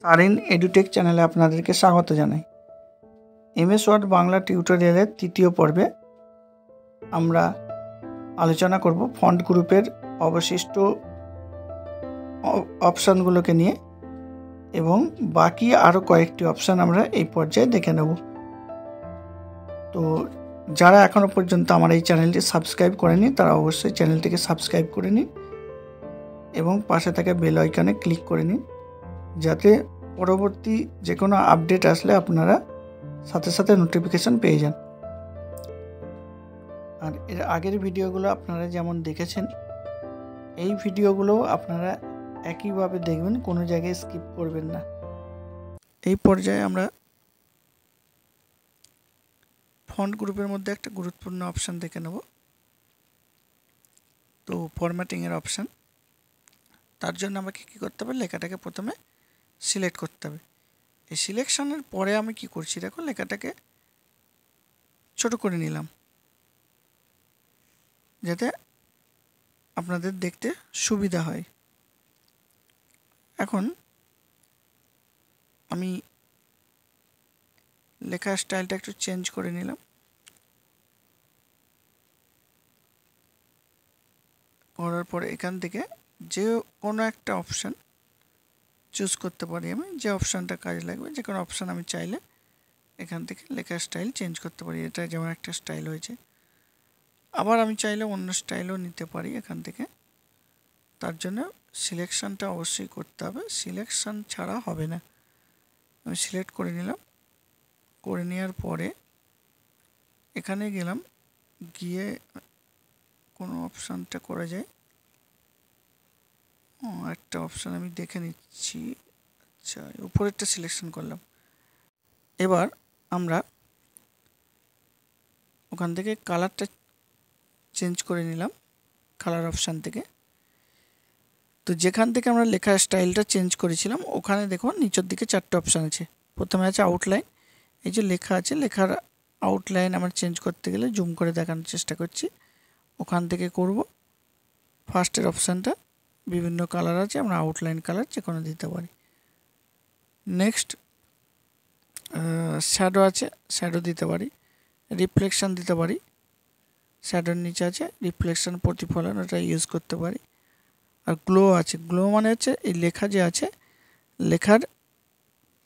Siren edtech চ্যানেলে আপনাদেরকে স্বাগত জানাই। এমএস ওয়ার্ড বাংলা টিউটোরিয়ালের তৃতীয় পর্বে আমরা আলোচনা করব ফন্ট গ্রুপের অবশিষ্ট অপশানগুলোকে নিয়ে, এবং বাকি আরও কয়েকটি অপশান আমরা এই পর্যায়ে দেখে নেব। তো যারা এখনও পর্যন্ত আমার এই চ্যানেলটি সাবস্ক্রাইব করেনি তারা অবশ্যই চ্যানেলটিকে সাবস্ক্রাইব করে নিন এবং পাশে থাকা বেল আইকনে ক্লিক করে নিন, যাতে পরবর্তী যে কোনো আপডেট আসলে আপনারা সাথে সাথে নোটিফিকেশান পেয়ে যান। আর এর আগের ভিডিওগুলো আপনারা যেমন দেখেছেন, এই ভিডিওগুলো আপনারা একইভাবে দেখবেন, কোনো জায়গায় স্কিপ করবেন না। এই পর্যায়ে আমরা ফন্ট গ্রুপের মধ্যে একটা গুরুত্বপূর্ণ অপশান দেখে নেব। তো ফরম্যাটিংয়ের অপশান, তার জন্য আমাকে কী করতে হবে, লেখাটাকে প্রথমে সিলেক্ট করতে হবে। এই সিলেকশনের পরে আমি কি করছি, দেখো লেখাটাকে ছোট করে নিলাম যাতে আপনাদের দেখতে সুবিধা হয়। এখন আমি লেখার স্টাইলটা একটু চেঞ্জ করে নিলাম। করার পরে এখান থেকে যে কোনো একটা অপশান চুজ করতে পারি, আমি যে অপশানটা কাজে লাগবে, যে কোনো অপশান আমি চাইলে এখান থেকে লেখার স্টাইল চেঞ্জ করতে পারি। এটা যেমন একটা স্টাইল হয়েছে, আবার আমি চাইলে অন্য স্টাইলও নিতে পারি এখান থেকে। তার জন্য সিলেকশানটা অবশ্যই করতে হবে, সিলেকশান ছাড়া হবে না। আমি সিলেক্ট করে নিলাম, করে নেওয়ার পরে এখানে গেলাম, গিয়ে কোনো অপশানটা করা যায়, একটা অপশান আমি দেখে নিচ্ছি। আচ্ছা, উপরেরটা সিলেকশন করলাম। এবার আমরা ওখান থেকে কালারটা চেঞ্জ করে নিলাম, কালার অপশান থেকে। তো যেখান থেকে আমরা লেখার স্টাইলটা চেঞ্জ করেছিলাম ওখানে দেখুন নিচের দিকে চারটে অপশান আছে। প্রথমে আছে আউটলাইন, এই যে লেখা আছে, লেখার আউটলাইন আমার চেঞ্জ করতে গেলে জুম করে দেখানোর চেষ্টা করছি, ওখান থেকে করব। ফার্স্টের অপশানটা বিভিন্ন কালার আছে, আমরা আউটলাইন কালার যে কোনো দিতে পারি। নেক্সট শ্যাডো আছে, শ্যাডো দিতে পারি। রিফ্লেকশান দিতে পারি, শ্যাডোর নিচে আছে রিফ্লেকশান, প্রতিফলন, ওটা ইউজ করতে পারি। আর গ্লো আছে, গ্লো মানে হচ্ছে এই লেখা যে আছে, লেখার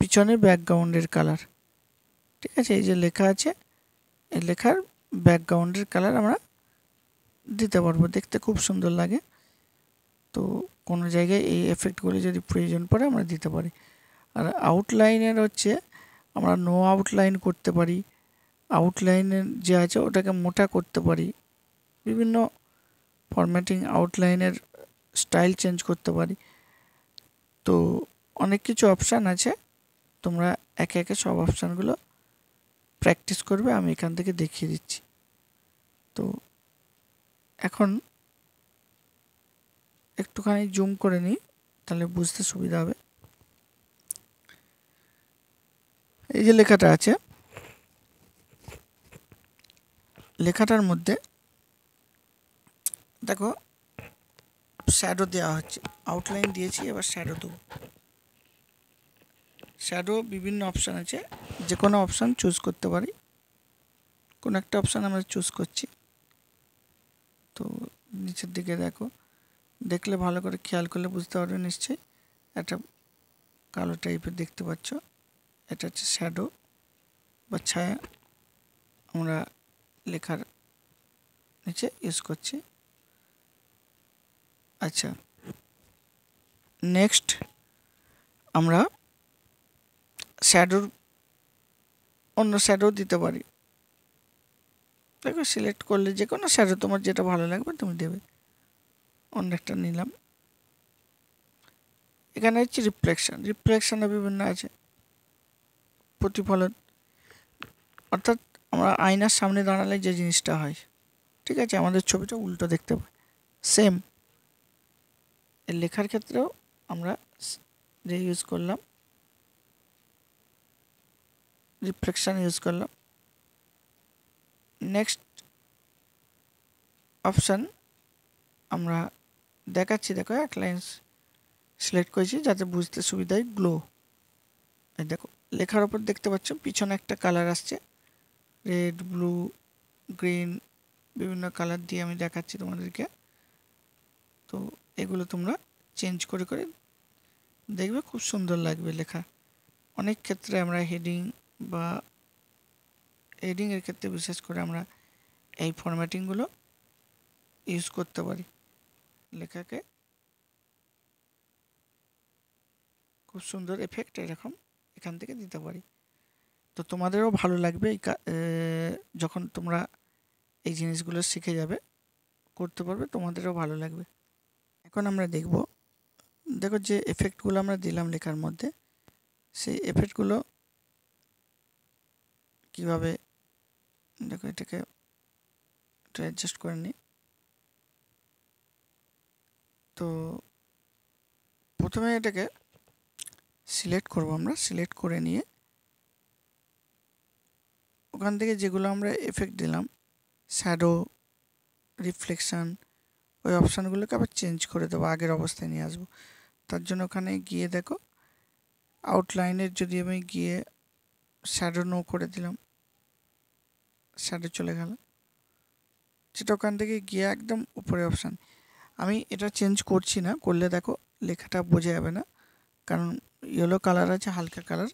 পিছনে ব্যাকগ্রাউন্ডের কালার। ঠিক আছে, এই যে লেখা আছে এই লেখার ব্যাকগ্রাউন্ডের কালার আমরা দিতে পারবো, দেখতে খুব সুন্দর লাগে। তো কোনো জায়গায় এই এফেক্টগুলি যদি প্রয়োজন পড়ে আমরা দিতে পারি। আর আউটলাইনের হচ্ছে আমরা নো আউটলাইন করতে পারি, আউটলাইনের যে আছে ওটাকে মোটা করতে পারি, বিভিন্ন ফরম্যাটিং আউটলাইনের স্টাইল চেঞ্জ করতে পারি। তো অনেক কিছু অপশান আছে, তোমরা একে একে সব অপশানগুলো প্র্যাকটিস করবে, আমি এখান থেকে দেখিয়ে দিচ্ছি। তো এখন একটুখানি জুম করে নিই, তাহলে বুঝতে সুবিধা হবে। এই যে লেখাটা আছে, লেখাটার মধ্যে দেখো শ্যাডো দেওয়া হচ্ছে, আউটলাইন দিয়েছি, এবার শ্যাডো দেবো। শ্যাডো বিভিন্ন অপশান আছে, যে কোনো অপশান চুজ করতে পারি। কোনো একটা অপশান আমরা চুজ করছি। তো নিচের দিকে দেখো, দেখলে ভালো করে খেয়াল করলে বুঝতে পারবে নিশ্চয়ই, একটা কালো টাইপের দেখতে পাচ্ছ, এটা হচ্ছে শ্যাডো বা ছায়া, আমরা লেখার নিচে ইউজ করছি। আচ্ছা, নেক্সট আমরা শ্যাডোর অন্য শ্যাডো দিতে পারি। দেখো সিলেক্ট করলে যে কোনো শ্যাডো তোমার যেটা ভালো লাগবে তুমি দেবে। অন্য একটা নিলাম। এখানে হচ্ছে রিফ্লেকশান, রিফ্লেকশানে বিভিন্ন আছে, প্রতিফলন, অর্থাৎ আমরা আয়নার সামনে দাঁড়ালে যে জিনিসটা হয়, ঠিক আছে, আমাদের ছবিটা উল্টো দেখতে পাই। সেম এই লেখার ক্ষেত্রেও আমরা যে ইউজ করলাম রিফ্লেকশান ইউজ করলাম। নেক্সট অপশান আমরা দেখাচ্ছি, দেখো এক লাইন সিলেক্ট করেছি যাতে বুঝতে সুবিধা হয়, গ্লো। এই দেখো লেখার ওপর দেখতে পাচ্ছ পিছনে একটা কালার আসছে, রেড, ব্লু, গ্রিন, বিভিন্ন কালার দিয়ে আমি দেখাচ্ছি তোমাদেরকে। তো এগুলো তোমরা চেঞ্জ করে করে দেখবে, খুব সুন্দর লাগবে লেখা। অনেক ক্ষেত্রে আমরা হেডিং বা হেডিংয়ের ক্ষেত্রে বিশেষ করে আমরা এই ফরম্যাটিংগুলো ইউজ করতে পারি, লেখাকে খুব সুন্দর এফেক্ট এরকম এখান থেকে দিতে পারি। তো তোমাদেরও ভালো লাগবে যখন তোমরা এই জিনিসগুলো শিখে যাবে, করতে পারবে, তোমাদেরও ভালো লাগবে। এখন আমরা দেখব, দেখো যে এফেক্টগুলো আমরা দিলাম লেখার মধ্যে, সেই এফেক্টগুলো কিভাবে, দেখো এটাকে একটু অ্যাডজাস্ট করে নিই। তো প্রথমে এটাকে সিলেক্ট করব, আমরা সিলেক্ট করে নিয়ে ওখান থেকে যেগুলো আমরা এফেক্ট দিলাম, শ্যাডো, রিফ্লেকশান, ওই অপশানগুলোকে আবার চেঞ্জ করে দেবো, আগের অবস্থায় নিয়ে আসবো। তার জন্য ওখানে গিয়ে দেখো আউটলাইনের যদি আমি গিয়ে শ্যাডো নো করে দিলাম, শ্যাডো চলে গেল, সেটা ওখান থেকে গিয়ে একদম উপরে অপশান। আমি এটা চেঞ্জ করছি না, করলে দেখো লেখাটা বোঝা যাবে না, কারণ ইয়েলো কালার আছে, হালকা কালার,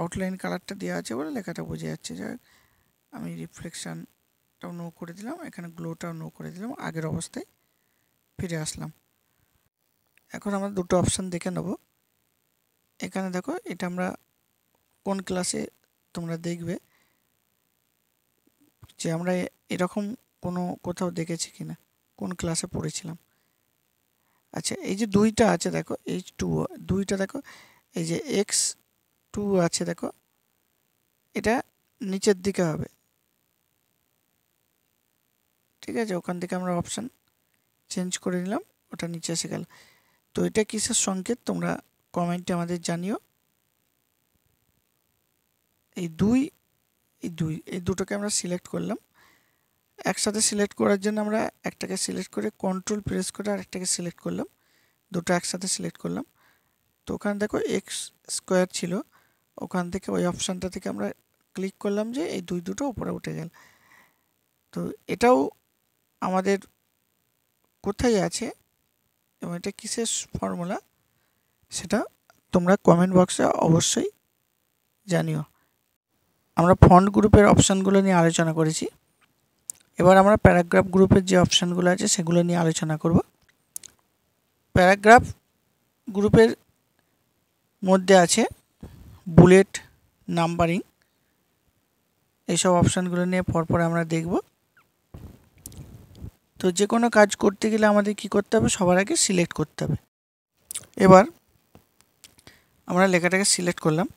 আউটলাইন কালারটা দেওয়া আছে বলে লেখাটা বোঝা যাচ্ছে। যাই আমি রিফ্লেকশানটাও নো করে দিলাম, এখানে গ্লোটাও নো করে দিলাম, আগের অবস্থায় ফিরে আসলাম। এখন আমরা দুটো অপশান দেখে নেব। এখানে দেখো এটা আমরা কোন ক্লাসে তোমরা দেখবে যে আমরা এরকম কোনো কোথাও দেখেছি কিনা, কোন ক্লাসে পড়েছিলাম। আচ্ছা, এই যে দুইটা আছে দেখো, H2 দুইটা দেখো, এই যে X2 আছে দেখো, এটা নিচের দিকে হবে, ঠিক আছে। ওখান থেকে আমরা অপশান চেঞ্জ করে নিলাম, ওটা নিচে এসে গেল। তো এটা কিসের সংকেত তোমরা কমেন্টে আমাদের জানিও। এই দুটোকে আমরা সিলেক্ট করলাম, একসাথে সিলেক্ট করার জন্য আমরা একটাকে সিলেক্ট করে কন্ট্রোল প্রেস করে আর একটাকে সিলেক্ট করলাম, দুটো একসাথে সিলেক্ট করলাম। তো ওখানে দেখো X² ছিল, ওখান থেকে ওই অপশানটা থেকে আমরা ক্লিক করলাম যে এই দুটো উপরে উঠে গেল। তো এটাও আমাদের কোথায় আছে এবং এটা কিসের ফর্মুলা সেটা তোমরা কমেন্ট বক্সে অবশ্যই জানিও। আমরা ফন্ট গ্রুপের অপশানগুলো নিয়ে আলোচনা করেছি, এবার আমরা প্যারাগ্রাফ গ্রুপের যে অপশানগুলো আছে সেগুলো নিয়ে আলোচনা করব। প্যারাগ্রাফ গ্রুপের মধ্যে আছে বুলেট, নাম্বারিং, এইসব অপশানগুলো নিয়ে পরপর আমরা দেখব। তো যে কোনো কাজ করতে গেলে আমাদের কি করতে হবে, সবার আগে সিলেক্ট করতে হবে। এবার আমরা লেখাটাকে সিলেক্ট করলাম,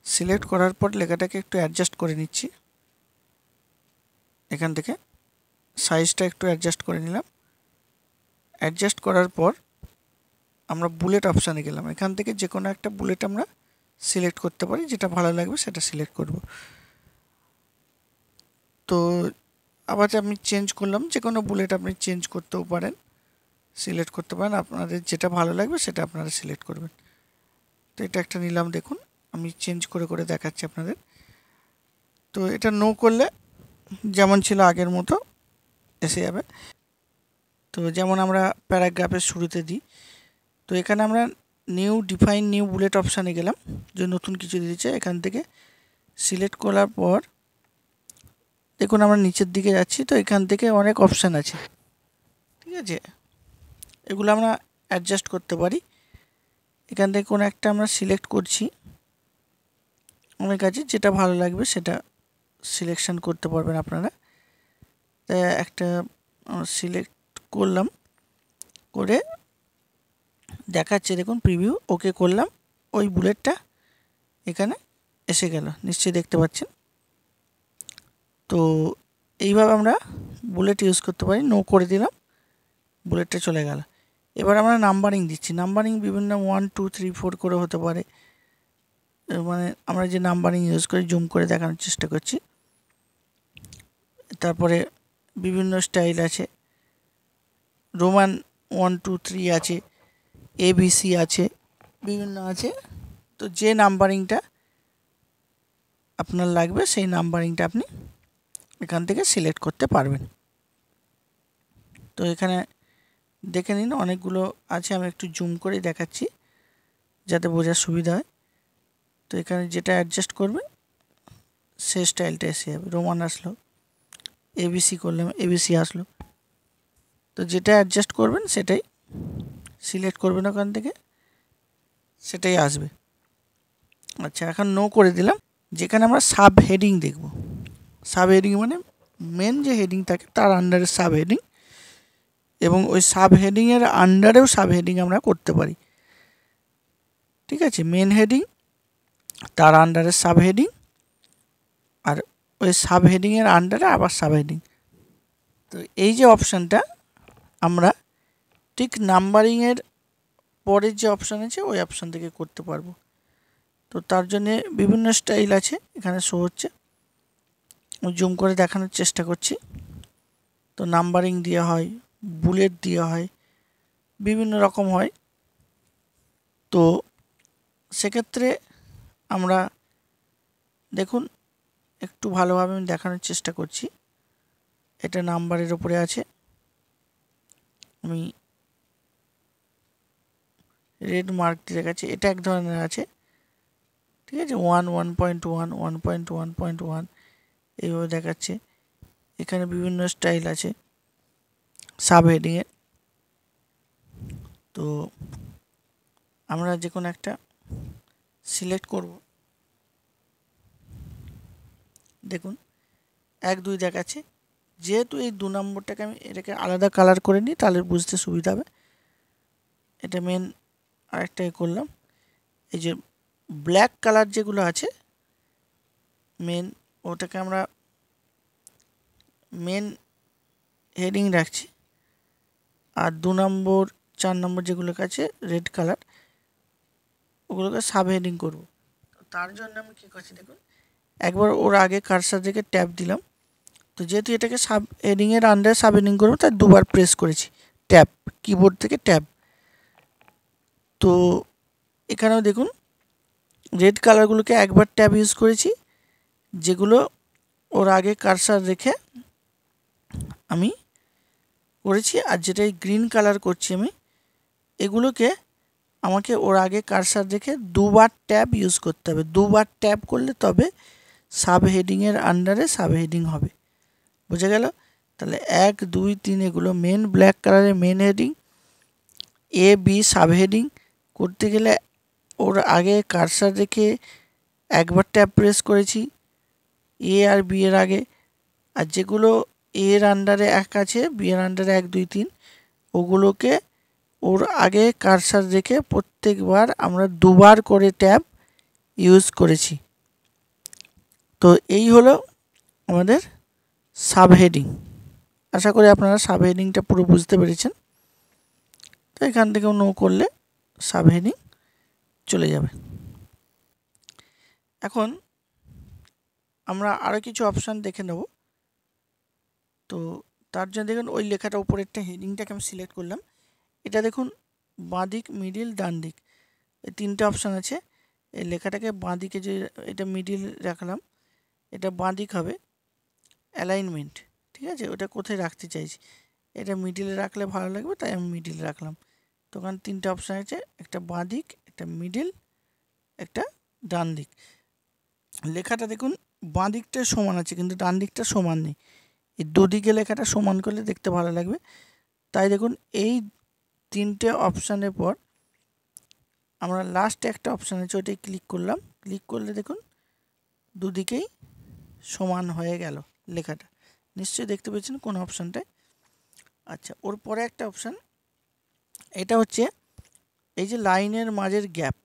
সিলেক্ট করার পর লেখাটাকে একটু অ্যাডজাস্ট করে নিচ্ছি, এখান থেকে সাইজটা একটু অ্যাডজাস্ট করে নিলাম। অ্যাডজাস্ট করার পর আমরা বুলেট অপশানে গেলাম, এখান থেকে যে কোনো একটা বুলেট আমরা সিলেক্ট করতে পারি, যেটা ভালো লাগবে সেটা সিলেক্ট করব। তো আবার আমি চেঞ্জ করলাম, যে কোনো বুলেট আপনি চেঞ্জ করতেও পারেন, সিলেক্ট করতে পারেন, আপনাদের যেটা ভালো লাগবে সেটা আপনারা সিলেক্ট করবেন। তো এটা একটা নিলাম, দেখুন আমি চেঞ্জ করে করে দেখাচ্ছি আপনাদের। তো এটা নো করলে যেমন ছিল আগের মতো এসে যাবে। তো যেমন আমরা প্যারাগ্রাফের শুরুতে দিই, তো এখানে আমরা ডিফাইন নিউ বুলেট অপশানে গেলাম, যে নতুন কিছু দিয়েছে, এখান থেকে সিলেক্ট করার পর দেখুন আমরা নিচের দিকে যাচ্ছি, তো এখান থেকে অনেক অপশান আছে, ঠিক আছে, এগুলো আমরা অ্যাডজাস্ট করতে পারি। এখান থেকে কোনো একটা আমরা সিলেক্ট করছি, আমার কাছে যেটা ভালো লাগবে সেটা সিলেকশন করতে পারবেন আপনারা। তাই একটা সিলেক্ট করলাম, করে দেখাচ্ছে দেখুন প্রিভিউ, ওকে করলাম, ওই বুলেটটা এখানে এসে গেল, নিশ্চয়ই দেখতে পাচ্ছেন। তো এইভাবে আমরা বুলেট ইউজ করতে পারি, নো করে দিলাম, বুলেটটা চলে গেল। এবার আমরা নাম্বারিং দিচ্ছি, নাম্বারিং বিভিন্ন 1 2 3 4 করে হতে পারে, মানে আমরা যে নাম্বারিং ইউজ করি জুম করে দেখানোর চেষ্টা করছি। তারপরে বিভিন্ন স্টাইল আছে, রোমান 1 2 3 আছে, ABC আছে, বিভিন্ন আছে, তো যে নাম্বারিংটা আপনার লাগবে সেই নাম্বারিংটা আপনি এখান থেকে সিলেক্ট করতে পারবেন। তো এখানে দেখে নিন অনেকগুলো আছে, আমি একটু জুম করে দেখাচ্ছি যাতে বোঝার সুবিধা হয়। তো এখানে যেটা অ্যাডজাস্ট করবে সেই স্টাইলটা এসে যাবে। রোমান আসলো, এবিসি করলাম, এবিসি আসলো। তো যেটা অ্যাডজাস্ট করবেন সেটাই সিলেক্ট করবেন ওখান থেকে, সেটাই আসবে। আচ্ছা, এখন নো করে দিলাম। যেখানে আমরা সাব হেডিং দেখব, সাব হেডিং মানে মেন যে হেডিং থাকে তার আন্ডারে সাব হেডিং, এবং ওই সাব হেডিংয়ের আন্ডারেও সাব হেডিং আমরা করতে পারি। ঠিক আছে, মেন হেডিং, তার আন্ডারে সাব হেডিং, আর ওই সাব হেডিংয়ের আন্ডারে আবার সাব হেডিং। তো এই যে অপশানটা আমরা ঠিক নাম্বারিংয়ের পরের যে অপশান আছে ওই অপশান থেকে করতে পারবো। তো তার জন্যে বিভিন্ন স্টাইল আছে, এখানে শো হচ্ছে, জুম করে দেখানোর চেষ্টা করছি। তো নাম্বারিং দেওয়া হয়, বুলেট দেওয়া হয়, বিভিন্ন রকম হয়। তো সেক্ষেত্রে আমরা দেখুন একটু ভালোভাবে আমি দেখানোর চেষ্টা করছি। এটা নাম্বারের উপরে আছে, আমি রেড মার্ক দিয়ে দেখাচ্ছি। এটা এক ধরনের আছে, ঠিক আছে, 1.1 1.1.1 এইভাবে দেখাচ্ছে। এখানে বিভিন্ন স্টাইল আছে সাব হেডিংয়ে। তো আমরা যে কোনো একটা সিলেক্ট করব। দেখুন 1 2 দেখাচ্ছে। যেহেতু এই 2 নম্বরটাকে আমি এটাকে আলাদা কালার করে নিই তাহলে বুঝতে সুবিধা হবে। এটা মেন আরেকটা করলাম। এই যে ব্ল্যাক কালার যেগুলো আছে মেন, ওটাকে আমরা মেন হেডিং রাখছি। আর 2 নম্বর 4 নম্বর যেগুলো আছে রেড কালার, ওগুলোকে সাব হেডিং করবো। তার জন্য আমি কী করছি দেখুন, একবার ওর আগে কার্সার থেকে ট্যাব দিলাম। তো যেহেতু এটাকে সাব হেডিংয়ের আন্ডারে সাব হেডিং করবো তাই 2বার প্রেস করেছি ট্যাব, কিবোর্ড থেকে ট্যাব। তো এখানেও দেখুন রেড কালারগুলোকে একবার ট্যাব ইউজ করেছি, যেগুলো ওর আগে কার্সার রেখে আমি করেছি। আর যেটাই গ্রিন কালার করছি আমি, এগুলোকে আমাকে ওর আগে কার্সার রেখে 2বার ট্যাব ইউজ করতে হবে। 2বার ট্যাব করলে তবে সাব হেডিংয়ের আন্ডারে সাব হেডিং হবে। বুঝে গেল? তাহলে 1 2 3 এগুলো মেন ব্ল্যাক কালারের main heading. A B sub heading করতে গেলে ওর আগে কার্সার রেখে একবার ট্যাব প্রেস করেছি এ আর বি এর আগে। আর যেগুলো এর আন্ডারে 1 আছে, বি এর আন্ডারে 1 2 3, ওগুলোকে ওর আগে কার্সার রেখে প্রত্যেকবার আমরা 2বার করে ট্যাব ইউজ করেছি। তো এই হলো আমাদের সাব হেডিং। আশা করি আপনারা সাব হেডিংটা পুরো বুঝতে পেরেছেন। তো এখান থেকেও নো করলে সাব হেডিং চলে যাবে। এখন আমরা আরও কিছু অপশান দেখে নেব। তো তার জন্য দেখুন ওই লেখাটা উপরেরটা হেডিংটাকে আমি সিলেক্ট করলাম। এটা দেখুন বাঁদিক, মিডিল, ডান দিক, এই 3টে অপশান আছে। এই লেখাটাকে বাঁদিকে যে এটা মিডিল রাখলাম, এটা বাঁদিক হবে অ্যালাইনমেন্ট। ঠিক আছে, ওটা কোথায় রাখতে চাইছি, এটা মিডিলে রাখলে ভালো লাগবে তাই আমি মিডিল রাখলাম। তো ওখানে 3টে অপশান আছে, একটা বাঁদিক, একটা মিডিল, একটা ডান দিক। লেখাটা দেখুন বাঁ দিকটা সমান আছে কিন্তু ডান দিকটা সমান নেই। এই দুদিকে লেখাটা সমান করলে দেখতে ভালো লাগবে। তাই দেখুন এই 3টে অপশানের পর আমরা লাস্টে একটা অপশান আছে ওটাই ক্লিক করলাম। ক্লিক করলে দেখুন দুদিকেই সমান হয়ে গেল লেখাটা। নিশ্চয়ই দেখতে পেয়েছেন কোন অপশানটায়। আচ্ছা, ওর পরে একটা অপশান, এটা হচ্ছে এই যে লাইনের মাঝের গ্যাপ,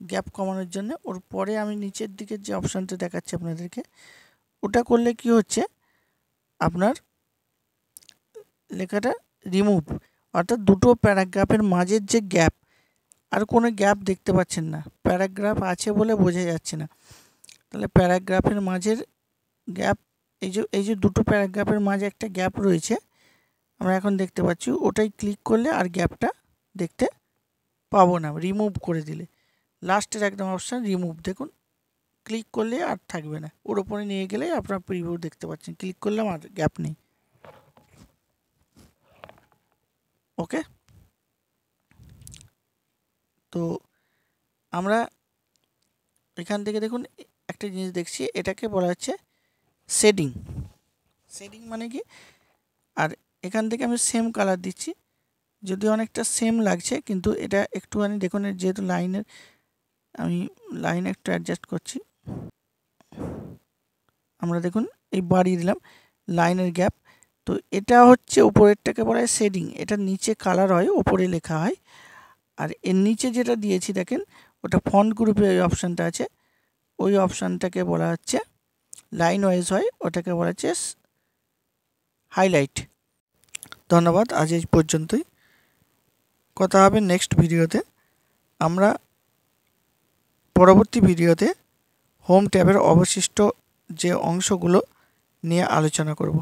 গ্যাপ কমানোর জন্য। ওর পরে আমি নিচের দিকের যে অপশানটা দেখাচ্ছি আপনাদেরকে, ওটা করলে কি হচ্ছে আপনার লেখাটা রিমুভ, অর্থাৎ দুটো প্যারাগ্রাফের মাঝের যে গ্যাপ, আর কোনো গ্যাপ দেখতে পাচ্ছেন না, প্যারাগ্রাফ আছে বলে বোঝা যাচ্ছে না। তাহলে প্যারাগ্রাফের মাঝের গ্যাপ, এই যে দুটো প্যারাগ্রাফের মাঝে একটা গ্যাপ রয়েছে আমরা এখন দেখতে পাচ্ছি, ওটাই ক্লিক করলে আর গ্যাপটা দেখতে পাবো না, রিমুভ করে দিলে। লাস্টের একদম অপশান রিমুভ, দেখুন ক্লিক করলে আর থাকবে না, ওর উপরে নিয়ে গেলে আপনার প্রিভিউ দেখতে পাচ্ছেন, ক্লিক করলাম আর গ্যাপ নেই। ওকে, তো আমরা এখান থেকে দেখুন একটা জিনিস দেখছি, এটাকে বলা হচ্ছে শেডিং। শেডিং মানে কি, আর এখান থেকে আমি সেম কালার দিচ্ছি, যদিও অনেকটা সেম লাগছে কিন্তু এটা একটুখানি দেখুন, যেহেতু লাইনের আমি লাইন একটু অ্যাডজাস্ট করছি, আমরা দেখুন এই বাড়িয়ে দিলাম লাইনের গ্যাপ। তো এটা হচ্ছে উপরেরটাকে বলা হয় শেডিং, এটা নিচে কালার হয়, ওপরে লেখা হয়। আর এর নিচে যেটা দিয়েছি দেখেন, ওটা ফন্ট গ্রুপে ওই অপশানটা আছে, ওই অপশানটাকে বলা হচ্ছে লাইন ওয়াইজ হয়, ওটাকে বলা হচ্ছে হাইলাইট। ধন্যবাদ, আজ এই পর্যন্তই, কথা হবে নেক্সট ভিডিওতে। আমরা পরবর্তী ভিডিওতে হোম ট্যাবের অবশিষ্ট যে অংশগুলো নিয়ে আলোচনা করব।